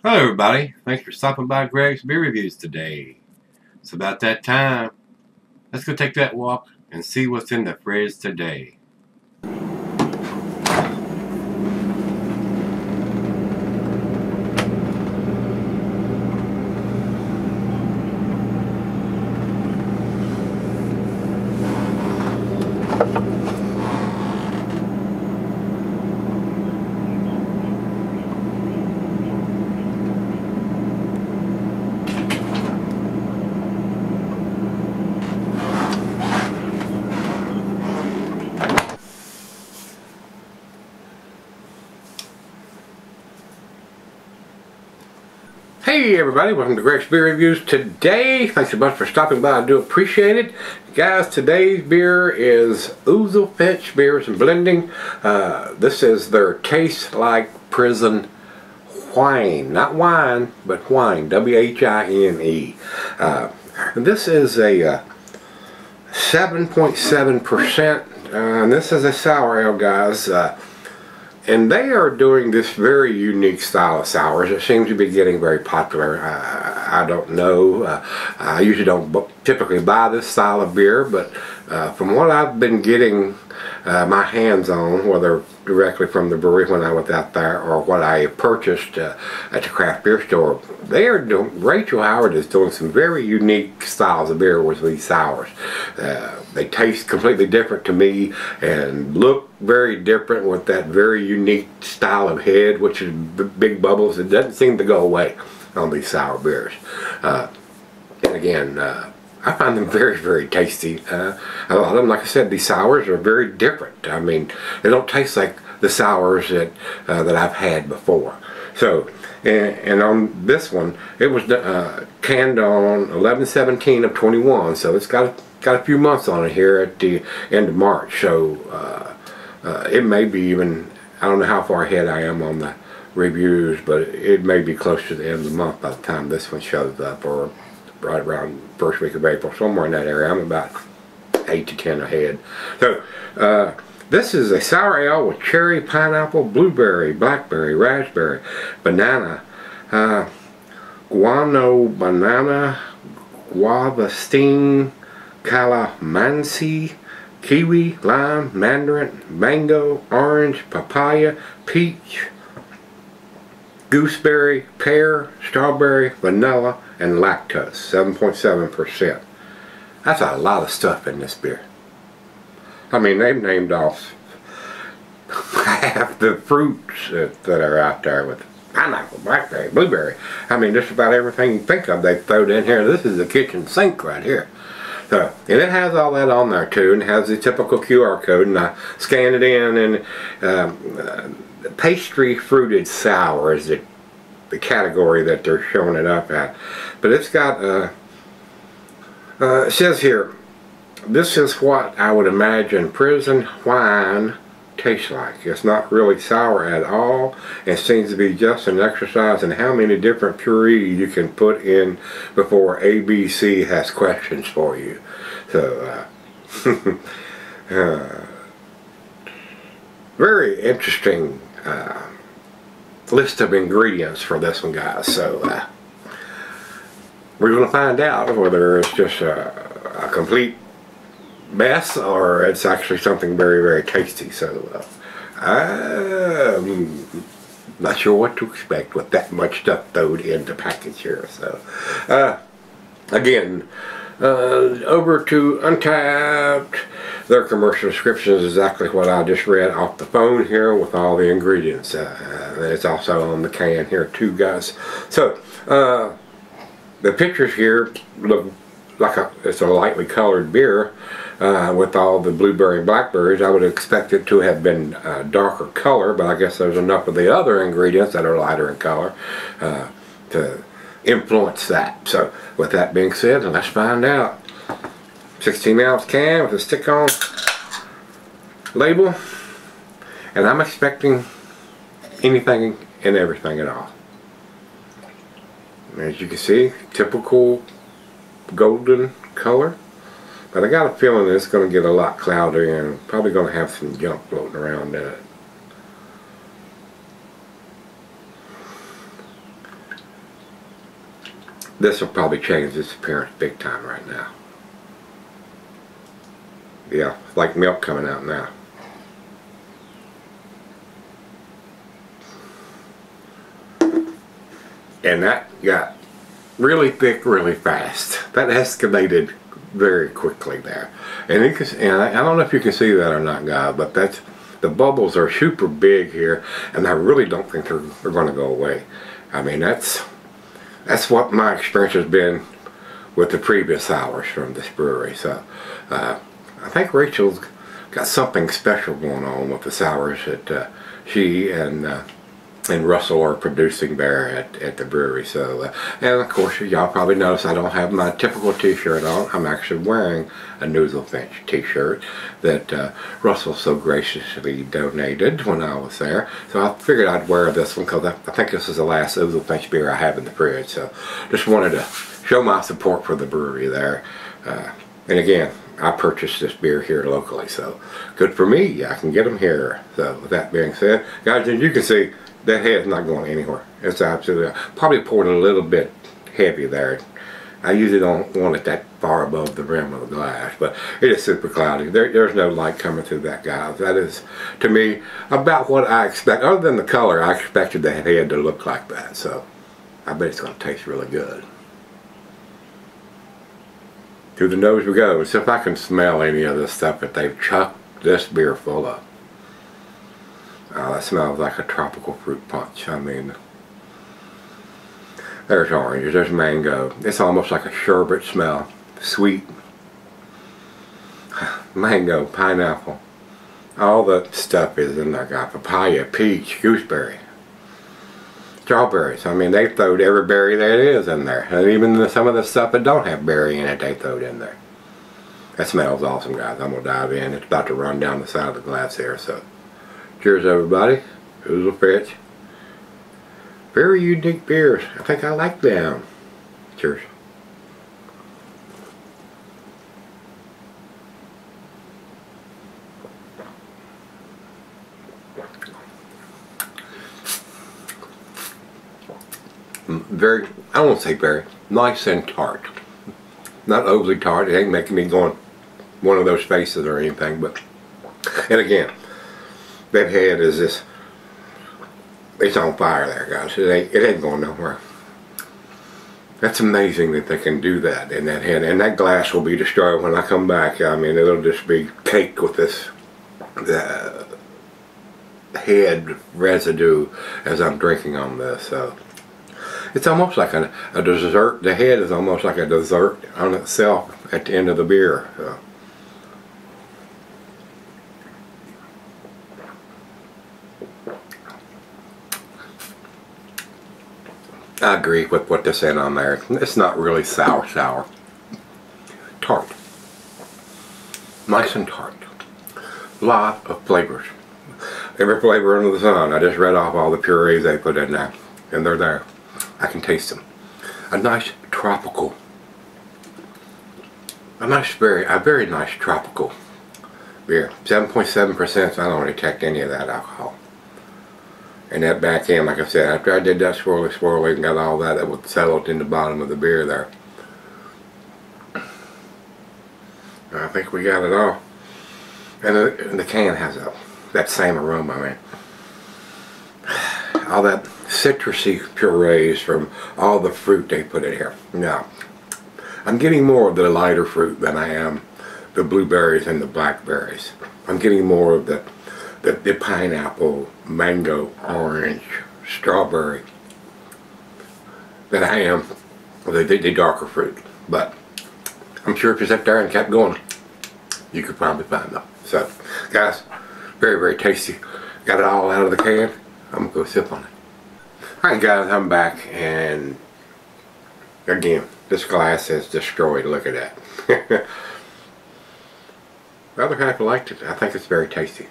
Hello everybody, thanks for stopping by Gregsbeerreviews today. It's about that time. Let's go take that walk and see what's in the fridge today. Hey everybody, welcome to Gregsbeerreviews today. Thanks a bunch for stopping by. I do appreciate it. Guys, today's beer is Oozlefinch Beers and Blending. This is their Taste Like Prison Whine. Not wine, but Whine. W-H-I-N-E. This is a 7.7%. And this is a sour ale, guys. And they are doing this very unique style of sours. It seems to be getting very popular. I don't know. I usually don't typically buy this style of beer, but from what I've been getting my hands on, whether directly from the brewery when I was out there or what I purchased at the craft beer store, they are doing. Rachel Howard is doing some very unique styles of beer with these sours. They taste completely different to me and look very different with that very unique style of head, which is big bubbles. It doesn't seem to go away on these sour beers. And again, I find them very, very tasty. A lot of them, like I said, these sours are very different. I mean, they don't taste like the sours that I've had before. So, and on this one, it was canned on 11/17 of 21. So it's got a few months on it here at the end of March. So it may be even, I don't know how far ahead I am on the reviews, but it may be close to the end of the month by the time this one shows up, or right around first week of April, somewhere in that area. I'm about 8 to 10 ahead. So this is a sour ale with cherry, pineapple, blueberry, blackberry, raspberry, banana, guano, banana, guava sting, calamansi, kiwi, lime, mandarin, mango, orange, papaya, peach, gooseberry, pear, strawberry, vanilla, and lactose. 7.7%. That's a lot of stuff in this beer. I mean, they've named off half the fruits that are out there with pineapple, blackberry, blueberry. I mean, just about everything you think of they've thrown in here. This is the kitchen sink right here. So, and it has all that on there too, and it has the typical QR code, and I scanned it in, and pastry fruited sour is the category that they're showing it up at. But it's got, it says here, this is what I would imagine prison wine tastes like. It's not really sour at all. It seems to be just an exercise in how many different purees you can put in before ABC has questions for you. So, very interesting list of ingredients for this one, guys. So we're going to find out whether it's just a complete mess or it's actually something very, very tasty. So I'm not sure what to expect with that much stuff thrown in the package here. So again, over to Untapped. Their commercial description is exactly what I just read off the phone here with all the ingredients. It's also on the can here too, guys. So the pictures here look like it's a lightly colored beer with all the blueberry and blackberries. I would expect it to have been darker color, but I guess there's enough of the other ingredients that are lighter in color to influence that. So with that being said, let's find out. 16-ounce can with a stick-on label, and I'm expecting anything and everything at all. As you can see, typical golden color, but I got a feeling it's going to get a lot cloudier and probably going to have some junk floating around in it. this will probably change its appearance big time right now. Yeah, like milk coming out now. And that got really thick really fast. That escalated very quickly there. And you can, and I don't know if you can see that or not, guys, but that's, the bubbles are super big here, and I really don't think they're going to go away. I mean, that's what my experience has been with the previous sours from this brewery. So I think Rachel's got something special going on with the sours that she and Russell are producing there at the brewery. So and of course y'all probably noticed I don't have my typical t-shirt on. I'm actually wearing a Oozlefinch t-shirt that Russell so graciously donated when I was there. So I figured I'd wear this one because I think this is the last Oozlefinch beer I have in the fridge. So just wanted to show my support for the brewery there. And again, I purchased this beer here locally, so good for me. I can get them here. So with that being said, guys, as you can see, that head's not going anywhere. It's absolutely, probably poured a little bit heavy there. I usually don't want it that far above the rim of the glass, but it is super cloudy. There's no light coming through that, guys. That is, to me, about what I expect. Other than the color, I expected the head to look like that. So I bet it's going to taste really good. Through the nose we go. See if I can smell any of the stuff that they've chucked this beer full of. Oh, that smells like a tropical fruit punch. I mean, there's oranges, there's mango. It's almost like a sherbet smell. Sweet. Mango, pineapple. All the stuff is in there. Got papaya, peach, gooseberry, strawberries. I mean, they throwed every berry there is in there. And even some of the stuff that don't have berry in it, they throwed in there. That smells awesome, guys. I'm going to dive in. It's about to run down the side of the glass here, so cheers, everybody. Oozlefinch. Very unique beers. I think I like them. Cheers. Very, I won't say very, nice and tart. Not overly tart. It ain't making me going one of those faces or anything, but, and again, that head is just, it's on fire there, guys. It ain't going nowhere. That's amazing that they can do that in that head. And that glass will be destroyed when I come back. I mean, it'll just be caked with this head residue as I'm drinking on this. So it's almost like a dessert. The head is almost like a dessert on itself at the end of the beer. So. I agree with what they said on there. It's not really sour. Tart. Nice and tart. Lot of flavors. Every flavor under the sun. I just read off all the purees they put in there. And they're there. I can taste them. A nice tropical. A very nice tropical beer. 7.7%, so I don't detect any of that alcohol. And that back end, like I said, after I did that swirly and got all that was settled in the bottom of the beer there. I think we got it all. And the can has that same aroma, I mean. All that citrusy purees from all the fruit they put in here. Now, I'm getting more of the lighter fruit than I am the blueberries and the blackberries. I'm getting more of the pineapple, mango, orange, strawberry than I am the darker fruit. But I'm sure if you sat there and kept going, you could probably find them. So, guys, very, very tasty. Got it all out of the can. I'm going to go sip on it. Alright, guys, I'm back, and again, this glass is destroyed. Look at that. The other half liked it. I think it's very tasty.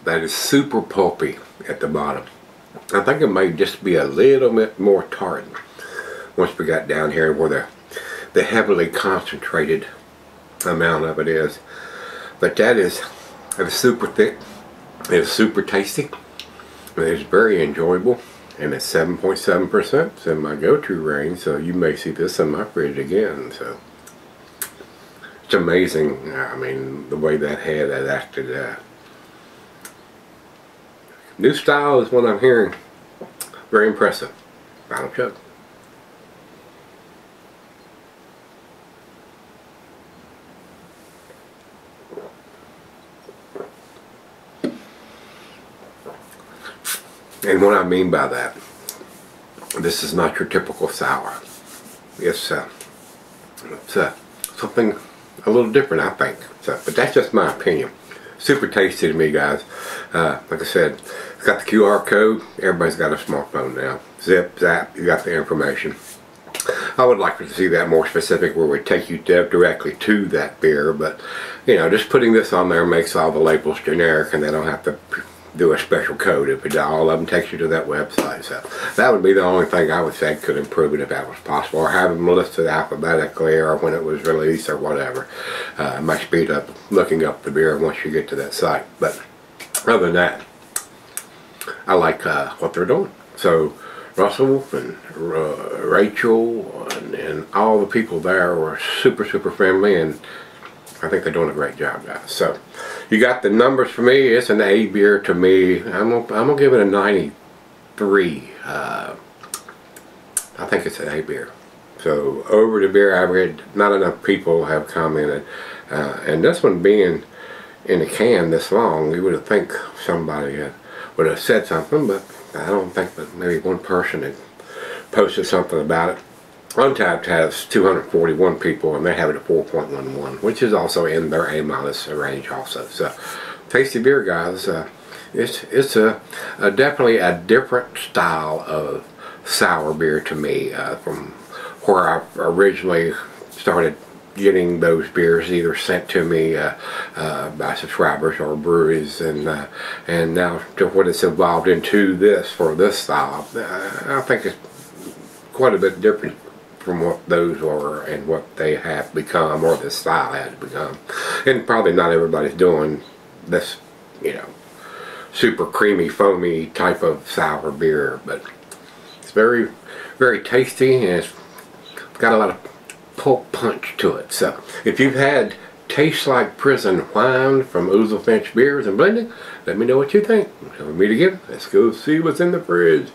That is super pulpy at the bottom. I think it may just be a little bit more tart once we got down here where the heavily concentrated amount of it is. But that is super thick. It is super tasty. It's very enjoyable, and it's 7.7%. It's in my go-to range, so you may see this in my fridge again. So it's amazing. I mean, the way that head has acted. New style is what I'm hearing. Very impressive. Final chug. And what I mean by that, this is not your typical sour. It's something a little different, I think. So, but that's just my opinion. Super tasty to me, guys. Like I said, it's got the QR code. Everybody's got a smartphone now. Zip, zap, you got the information. I would like to see that more specific, where we take you directly to that beer. But you know, just putting this on there makes all the labels generic, and they don't have to do a special code. If all of them takes you to that website. So that would be the only thing I would say could improve it, if that was possible, or have them listed alphabetically, or when it was released, or whatever. It might speed up looking up the beer once you get to that site. But other than that, I like what they're doing. So Russell and Rachel and all the people there were super friendly, and I think they're doing a great job, guys. So you got the numbers for me. It's an A beer to me. I'm gonna give it a 93. I think it's an A beer. So over the beer average, not enough people have commented, and this one being in a can this long, you would have think somebody would have said something, but I don't think that maybe one person had posted something about it. Untapped has 241 people, and they have it at 4.11, which is also in their A- range also. So tasty beer, guys. It's definitely a different style of sour beer to me, from where I originally started getting those beers either sent to me by subscribers or breweries, and now to what it's evolved into for this style. I think it's quite a bit different from what those were and what they have become, or this style has become. And probably not everybody's doing this, you know, super creamy, foamy type of sour beer, but it's very tasty, and it's got a lot of pulp punch to it. So if you've had Tastes Like Prison Whine from Oozlefinch Beers and Blending, let me know what you think. For me to give, let's go see what's in the fridge.